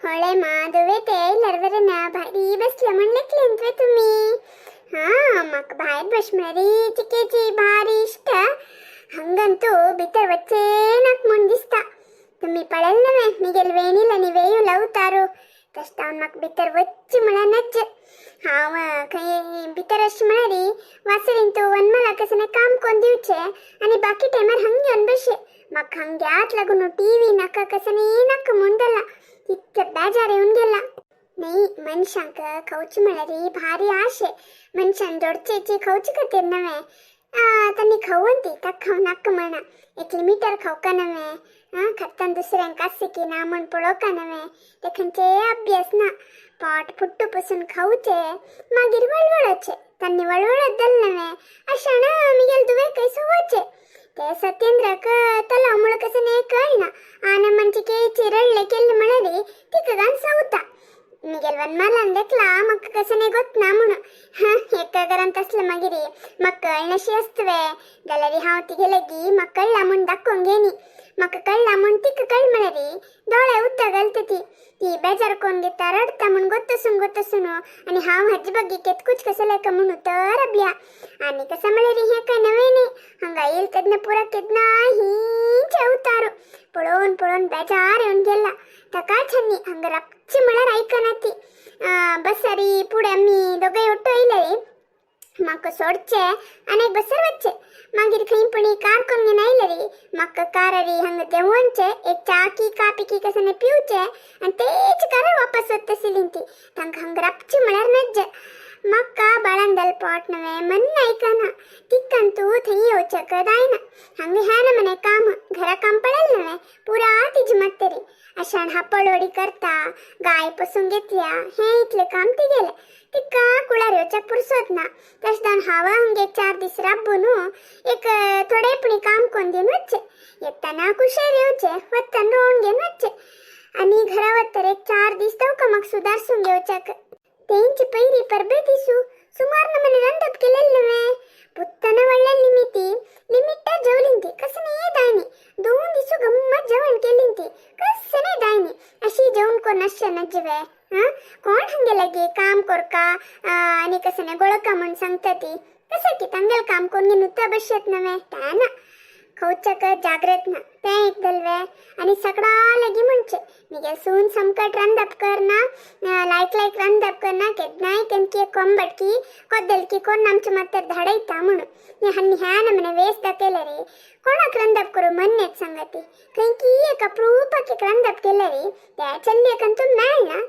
होळे माधवे ते लरवर ना भारी बसलं म्हणलं की तुम्ही हा मग बाहेर बसणारी चिकेची भारी इष्ट हंगंतू बितर वच्चे नाक मुंड दिसता तुम्ही पडेल नव्हे मिगेल वेणीला ನೀವೇಯು ಲವ್ತಾರು ಕಷ್ಟ ಮಕ್ ಬಿತ್ತರ್ ವಚ್ಚಿ ಮಳ ನಜ್ಜ ಹಾವ ಕೈ ಬಿತ್ತರಷ್ಟು ಮಳರಿ ವಾಸರಿಂತು वनमाला कसने काम कोण दिवचे आणि बाकी टाइमर हंगे अनबशे मग हंगे आत लागून टीव्ही नका कसने नक मुंडला इतके बेजार येऊन गेला नाही मनुष्यांक खौची मळरी भारी आशे मनुष्यान जोडचेची खौची करते नव्हे त्यांनी खाऊन ती तक खाऊ नक्क म्हणा 1 लिमिटर खाऊ का नव्हे खत्तन दुसऱ्यांका सिकी ना म्हण पळो का नव्हे तेखंचे अभ्यास ना पाठ फुट्टू पुसून खाऊचे मागीर वळवळचे त्यांनी वळवळत दल नव्हे अशाण मिगेल दुवे कैसो होचे ते सत्येंद्रक तला मुळ कसने कळना आन म्हणजे के चिरळले केले म्हणरी तिक गान सावता मिगेल वनमाला देखला मग कसने गोतना म्हणून एक गरंत असलं मगिरी मग कळणशी असतवे गॅलरी हाव ती गेलगी मग कळला म्हणून दाखवून घेणी मग कळला म्हणून तिक कळ म्हणरी डोळे उत्तर घालते ती बेजार कोण घेता रडता म्हणून गोतसून आणि हाव हज बग्गी केत कुछ कसं का म्हणून तर अभ्या आणि कसं म्हणरी हे काय नवे नाही हंगा येईल तज्ञ पुरा केत नाही चेवतारू पळून बेजार येऊन गेला तका छन्नी हंग रपची मला ऐकना ती बसरी पुढे मी दोघे ಒಟ್ಟು ಇಲ್ಲರಿ मक सोडचे अनेक बसर वच्चे मागीर खंय पुणी कार कोण नायलरी मक काररी हंग देवोंचे एक चाकी कापिकी कसने पिवचे आणि तेच कार वापस वत्तसिलिंती तंग हंग रपची मळर नज्ज मक्का बाळंदल पाट नवे मन ऐकना तिಕ್ಕಂತೂ थई योचक दायना हंग ह्यान मने काम घरा काम पडल नवे पुरा तिज मत्तरी अशान हपळोडी करता गाय पसून घेतल्या हे इथले काम ती गेले तिक्का कुळार योचक पुरसोत ना तसदान हवा हंगे 4 दिस राबून एक थोडे पुणी काम कोण देन वच्चे एकताना कुशेर येवचे वत्तन रोवून घेन वच्चे आणि घरावर तर एक 4 दिस तवका मग सुधारसून घेवचक तेंची पैरी परबे दिसू सुमार नमने ರಂದಪ್ केलेल्लवे पुत्तन ಒಳ್ಳೆ लिमिट जेवलिंती कसने दायनी 2 दिसू गम्मत जेवण केलिंती कसने दायनी अशी जेवण कोण नश्य नजवे कोण हंगे लगे काम कोरका आणि कसने गोळका म्हण सांगताती कसे की तंगल काम कोण नुत्ता बसत नवे ताना खौचक जागृत ना ते एक दलवे आणि सगळा लगी म्हणचे मिगे सून संकट रंदप करना लाईक रंदप करना केदनाय केनकी कोंबटकी कोद्दलकी कोण नमचे ಮತ್ತೆ धडैता म्हणून हन्नी ह्यान मने वेस दकेलरी कोणाक रंदप करू मन्नेत संगती कैकी एक अप्रूपकी रंदप केलरी त्या चल्लेकंतू मेळना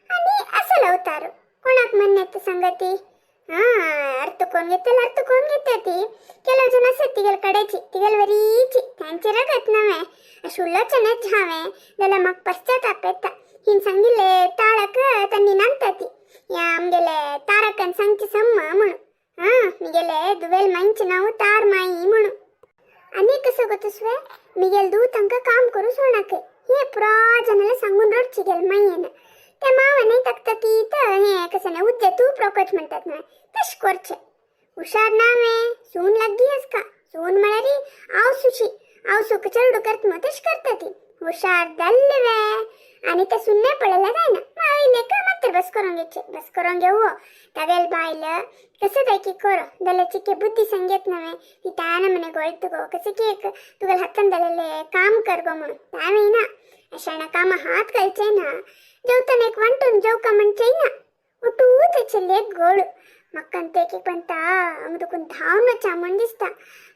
आणि असं लवतारू कोणाक मन्नेत संगती अर्थ कोण घेते ती ಕೆಲವು ಜನ ಸತ್ತಿಗಲ್ ಕಡೆಚಿ ತಿಗಲ್ ವರೀಚಿ त्यांचे रगत नवे शुल्लचनेच झावे त्याला मग पश्चाताप येता हिन सांगिले ताळक त्यांनी नांगताती या आमगेले तारकन सांगची सम्मा म्हणून मिगेले दुवेल माईंचे नाव तार माई म्हणून आणि कसं गोतस्वे मिगेल दू तंक काम करू सोनाके हे पुरा जनाला सांगून रडची गेल माईयेन त्या मावाने तकतकीत हे कसने उद्या तू प्रकट म्हणतात ना तश करचे हुशार नावे सून लग्गीस का सून मळरी आवसू चरडू करत मतच करतात हुशार दल्लवे आणि ते सुन्ने पडला जाय ना माईले का मात्र बस करून घेऊ तगेल बाईल कसं पैकी करो दल्याची के बुद्धी संगेत नव्हे ती त्यानं मने गोळत गो कसं की एक तुगल हातन दलले काम कर गो म्हणून त्यावेळी ना अशाना काम हात कळचे ना जेवताना एक वांटून जेव का म्हणचे ना उठू त्याचे लेक गोळ मक्कंते की पंता अंगदुकून धावनं चामण दिसता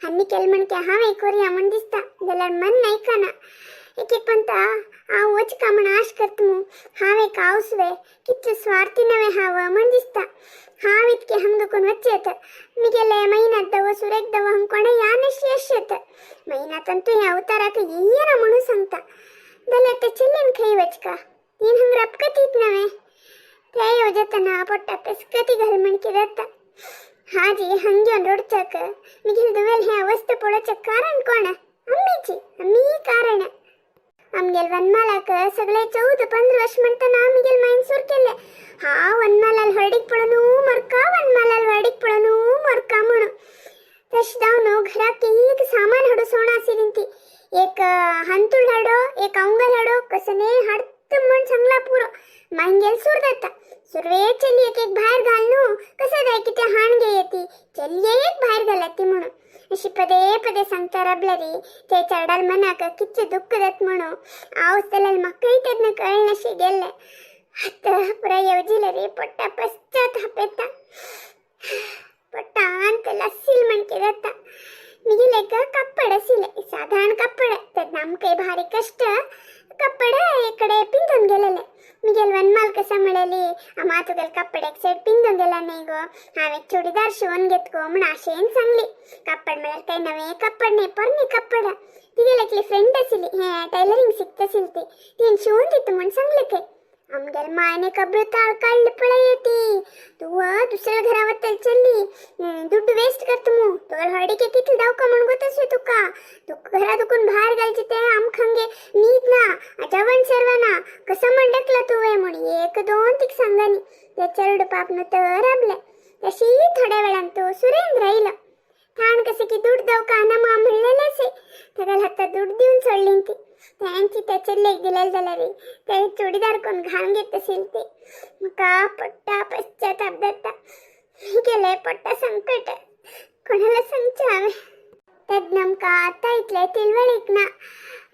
हन्नी केल म्हणके हावे कोरी आमण दिसता दलर मन नाही काना एक पंता आ वच का म्हण आश करतमु हावे कावसवे किती स्वार्थी नवे हाव म्हण दिसता हाव इतके हंगदुकून वच्चेत मी गेले महिन्यात दव सुरेख दव हंकोणे यानशी यश्यत महिन्यातंतू हे अवताराक येईरा म्हणून सांगता दलर ते चिल्लेन खाई वच का तीन हंग रपकतीत नवे त्या योजतना पोट्टा पेस्कती घाल म्हणके जाता हाजी हंग्योन रोडचक मिगिल दुवेल हे अवस्था पडोचक कारण कोण अम्मी कारण आमगेल वनमालाक सगळे 14-15 वर्ष म्हणताना आमगेल माईन सुर केले हा वनमालाल हरडीक पडनू मरका म्हणून तशदावनो घराक एक सामान हडो सोना सिरिंती एक हंतुळ हडो एक अंगल हडो कसने हड तर म्हण चांगला पुरो मांगेल सूर जाता सुरवे चली एक बाहेर घाल नु कसं जाय की ते हाणगे येते चली एक बाहेर घालती म्हणून अशी पदे पदे सांगता रबलरी ते चढाल मनाक किती दुःख देत म्हणू आव चलाल मकई त्यातनं कळणशी गेले आता पुरा येवजिले रे पोट्टा पश्चाताप येता पोट्टा अंत लस्सील म्हणके जाता मिगिले का कपड असिले साधारण कपड त्यात नामके भारी कष्ट कपड इकडे पिंधून गेलेले मिगेल वनमाल कसा मिळाली आम्हा तुगेल कपड एक सेट पिंधून गेला नाही गो हांव एक चुडीदार शिवून घेतको म्हण आशेन सांगली कपड मिळाल काही नवे कपड नाही परनी कपड तिगेल एकली फ्रेंड आसिली हे टेलरिंग शिकतसिल ती तीन शिवून दित म्हण सांगले काय आमगेल मायने कब्र ताळ काढली पळा येते तू दुसऱ्या घरावत्तल चल्ली दुड्ड वेस्ट करतो मू तुगेल हडीके किती दावका म्हण गोतस तुका तू घरा दुकून बाहेर घालची ते आम खंगे नीट ना जवण सर्वांना कसं मंडकला तू वे म्हणी एक दोन तीक सांगानी त्या चरड पापन तर आपले तशी थोड्या वेळान तो सुरेंद्र राहिला ठाण कसे की दूध दावका ना मा म्हणलेलेच आहे त्याला हातात दूध देऊन सोडली ती त्यांची त्याचे लेख दिलेले झाला रे ते चुडीदार कोण घालून घेत असेल ते मका पट्टा पश्चाताप देता गेले पट्टा संकट कोणाला सांगचावे त्यात नमका आता इथले तिलवळीक ना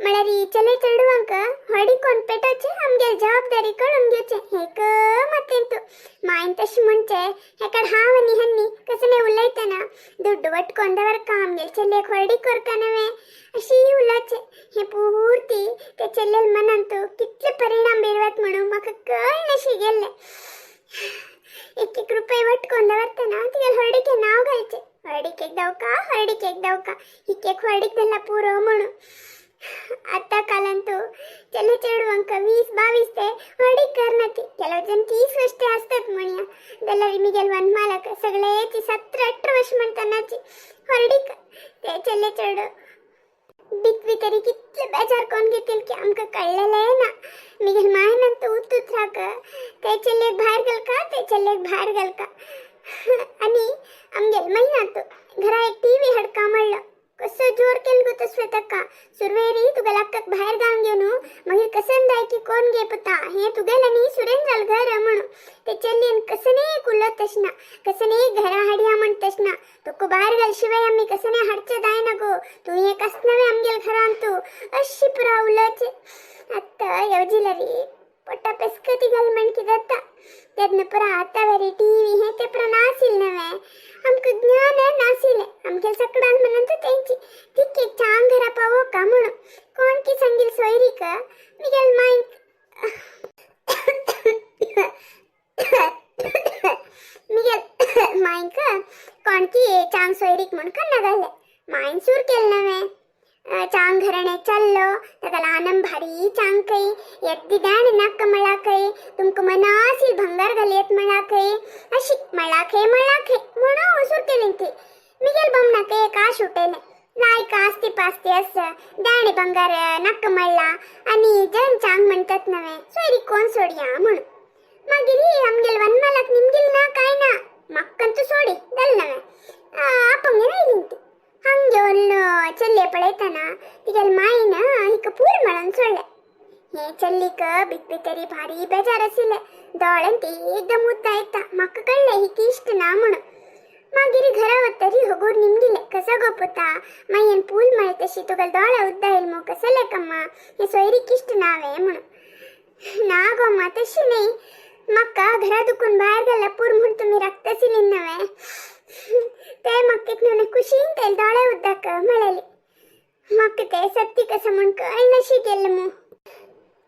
मला री चले चढवांक हडी कोण पेटाचे आमगे जबाबदारी कळून घ्यायचे हे क मतेन तू मायन तशी म्हणचे हेकड हावनी हन्नी कसं नाही उलायते ना दुड्ड वटकोन दवर काम गेल चले हडी करका नवे अशी उलाचे हे पूर्ती ते चल्लेल मनांतू कितले परिणाम बिरवत म्हणू मका कळ नशी गेले एक एक रुपये वटकोन दवरते ना तिगेल हडीके नाव घालचे हडीक एक दावका हिक एक हडीक धरला पुरो म्हणू आता कालांतू चले चढवांक 20-22 ते हडी करण्याची केला जण 30 वर्ष असतात म्हणया दलारी मिगेल वन मालक सगळ्याची 17-18 वर्ष म्हणतानाची हडी ते चले चढ बिकवी तरी कितले बेजार कोण घेतील की आमका कळलेलं आहे ना मिगेल मायनंतू उतूत राक ते चले बाहेर घाल का आणि आमगेल महिन्यात घरा एक टीव्ही हडका म्हणलं कसं जोर केल गो तसवे तक्का सुरवेरी तुगेल अक्कक बाहेर गावून घेऊन मग कसं दाय की कोण गे पता हे तुगेल आणि सुरेंद्रल घर म्हणू ते चल्लीन कसं नाही कुलत तसना कसं नाही घरा हाडिया म्हण तसना तुको बाहेर घाल शिवाय आम्ही कसं नाही हडचे दाय नको तू हे कस नवे आमगेल घरान तू अशी पुरा उलचे आता येवजिला रे पोटा पेस्कती घाल म्हण की जाता त्यातनं पुरा आता वेरी टीव्ही हे ते पुरा नासिल नवे आमक ज्ञान नासिले आमगे सकडान म्हणून त्यांची तिके चांग घरा पावो का म्हणून कोण की संगील सोयरी का मिगेल माइक मिगेल माइक कोण की चांग सोयरीक म्हणून कन्ना घाले माइन सूर केल नवे चांग घरणे चाललो तगला आनम भारी चांग कई यद्दी दाण नाक मला कई तुमको मनासी भंगार घालियत मला कई अशी मला खे म्हणून उसुर केली ती मिगेल बमना के का शूटेले लायक आस्ती पास्ती अस दाणे भंगार नाक मला आणि जन चांग म्हणतात नवे सोयरी कोण सोडिया म्हणून मागिरी आमगेल वनमालक निमगिल ना काय ना मक्कंतू सोडी दल नवे आपण राहिली ती हंगे ಒಳ್ಳು ಚಲ್ಲೆ ಪಳೈತನ ಈಗೆಲ್ ಮಾಯಿನ ಹಿಕ ಪೂರ್ ಮಾಡನ್ ಸೊಳ್ಳೆ ಹೇ ಚಲ್ಲಿಕ ಬಿತ್ಬಿತರಿ ಭಾರಿ ಬೇಜಾರಸಿಲೆ ದೋಳಂತಿ ಏಕದಮ್ ಉದ್ದ ಆಯ್ತ ಮಕ್ಕ ಕಳ್ಳೆ ಹಿಕಿ ಇಷ್ಟ ನಾಮಣ ಮಾಗಿರಿ घरावतरी होगोर निमगिले कसा गोपता मायन पूल माय तशी तुगल दोळा उद्दा इल्मो कसले कम्मा हे सोयरी किष्ट नावे म्हणून ना गोमा तशी नाही मक्का घरा दुकून बाहेर गेला पूर म्हणून तुम्ही रक्तसिलीन नवे ते मक्केत नुने खुशीन तेल दोळे उद्दाक मिळाली मक्क ते सत्ती कसं म्हण कळणशी गेलं मग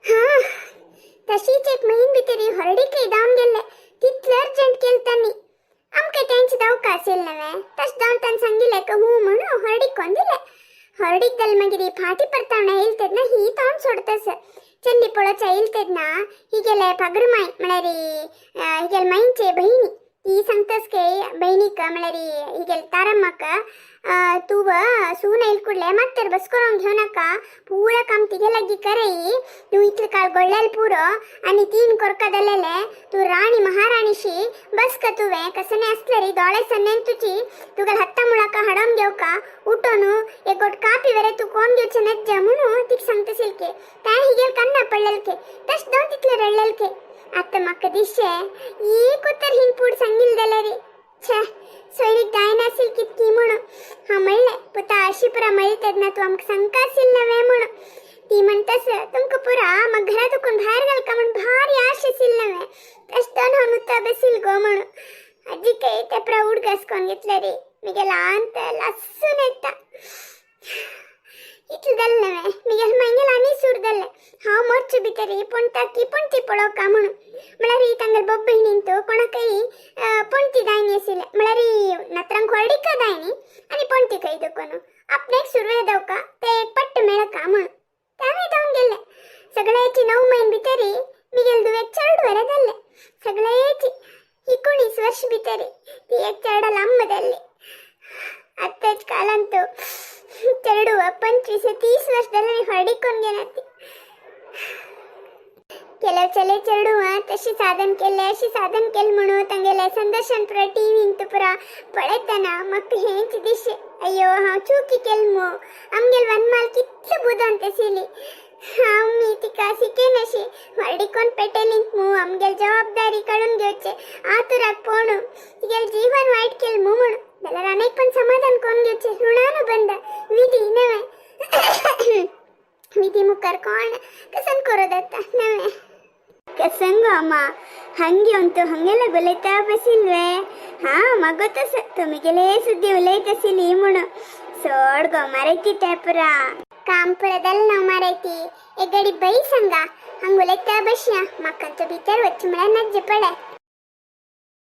हा तशीच एक महिन भितरी हरडी काही दावून गेले तिथलं अर्जंट केलं त्यांनी आमके त्यांची दावका असेल नवे तस दावून त्यांनी सांगितलं का हो म्हणून हरडी कोण दिले हरडीक दल मगिरी फाटी परतावणा येलतेद ना ही तोंड सोडतस चल्ली पळोचा येलतेद ना ही गेले पगरमाई म्हळ्यारी ही गेल माईंचे बहिणी ती सांगतस के बहिणीक म्हळ्यार हिगेल तारम्माक तू सून येईल कुडले मात्तर बस करून घेऊ नका पूरा काम तिघे लागी करई तू इतलं काळ गोळ्याल पुरो आणि 3 कोरका दलेले तू राणी महाराणीशी बस का तुवे कसने असले री दोळे सन्नेन तुची तुगल हत्ता मुळाका हडम घेऊ का उठोनु एक गोट कापी वेरे तू कोण घेऊचे नज्ज म्हणू तिक सांगतसील के त्या हिगेल कन्ना पडलेल के तश दोन तितले रडलेल के आता मक्क दिशे ಈ ಕೊತ್ತರ್ ಹಿಂಗ್ ಪೂಡ್ ಸಂಗಿಲ್ ದಲರಿ ಛೆ सोयरीक जाय नासिल कितकी म्हणून हा म्हणले पुता अशी पुरा मळीतद ना तू आमक संकासिल नवे म्हणून ती म्हणतस तुमक पुरा मग घरातून बाहेर घाल का म्हण भारी आशेसिल नवे तश दोन होऊन उता बसील गो म्हणून अजी काही ते प्रौढ गसकोन घेतलं रे मी गेला अंत लसून येता इतल नवे मी गेल मंगेल आणि सूर दल्ले हाव मोर्च बितरी पोंटाकी पोंटी पडो का म्हणून मळारी ತಂಗಲ್ ಬೊಬ್ಬಿ ನಿಂತು ಕೊಣಕೈ ಪೊಂಟಿ ದಾಯಿನಿ ಎಸಿಲೆ ಮಳಾರಿ ನತ್ರಂಗ್ ಹೊರಡಿಕ ದಾಯಿನಿ आणि ಪೊಂಟಿ ಕೈ ದಕೊನು आपनेक सुरवे दवका ते पट्ट मेळका म्हण त्याने जाऊन गेले सगळ्याची 9 महिने भितरी मी गेल दुवे चरड वरे दल्ले सगळ्याची 19 वर्ष भितरी ती एक चरड लांब दल्ले आत्ताच कालंतू चरडू 25-30 वर्ष दल्ले ಹೊರಡಿಕೊಂಡು गेलाती केले चले चरडू तशी साधन केले अशी साधन केल म्हणू तंगेले संदर्शन पुरा टीव्ही इंतु पुरा पळेतना मक्क हेंच दिशे अय्यो हांव चुकी केल मो आमगेल वनमाल कितले बुदांत सिली हांव मी तिका सिकेन अशी हरडिकोन पेटेलिंत मू आमगेल जबाबदारी काढून घेवचे आतुराक पोणू तिगेल जीवन वाईट केल मू म्हणू जाल्यार अनेक पण समाधान कोण घेवचे ऋणानु बंद विधी नवे विधी मुखार कोण कसन करो दत्ता नवे कसंग अಮ್ಮ ಹಂಗೆ ಅಂತೂ ಹಂಗೆಲ್ಲ ಗೊಲೈತಾ ಬಸಿಲ್ವೇ ಹಾ ಮಗೊತ್ತಸ ತುಮಿಗೆಲೇ ಸುದ್ದಿ ಉಲೈತಸಿಲಿ ಮುಣು ಸೋಡ್ಗೋ ಮರೈತಿ ಪುರ ಕಾಂಪುರದಲ್ಲಿ ನಾವು ಮರೈತಿ ಎಗಡಿ ಬೈ ಸಂಗ ಹಂಗ ಉಲೈತಾ ಬಸ್ಯ ಮಕ್ಕಂತೂ ಬಿತ್ತರ್ ವಚ್ಚ ಮಳ ನಜ್ಜೆ ಪಡೆ